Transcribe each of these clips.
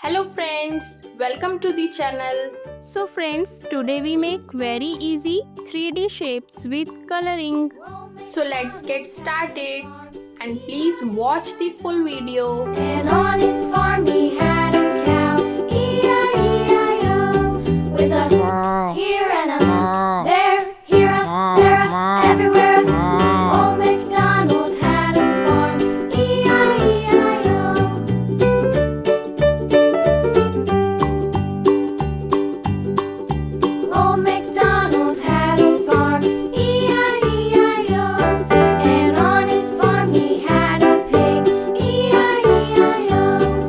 Hello friends, welcome to the channel. So friends, today we make very easy 3D shapes with coloring. So let's get started and please watch the full video. And on his farm he had a cow, E-I-E-I-O, with a here and a there, here a, there a, everywhere a. Old MacDonald had a farm, E-I-E-I-O. Old MacDonald had a farm, E-I-E-I-O. And on his farm he had a pig, E-I-E-I-O.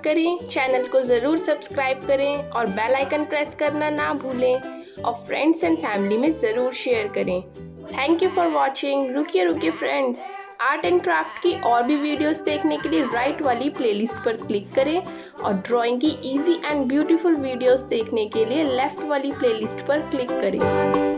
करें, channel को ज़रूर subscribe करें और bell icon press करना ना भूलें और friends and family में ज़रूर शेयर करें। Thank you for watching. रुकिए फ्रेंड्स, आर्ट एंड क्राफ्ट की और भी वीडियोस देखने के लिए राइट वाली प्लेलिस्ट पर क्लिक करें और ड्राइंग की इजी एंड ब्यूटीफुल वीडियोस देखने के लिए लेफ्ट वाली प्लेलिस्ट पर क्लिक करें।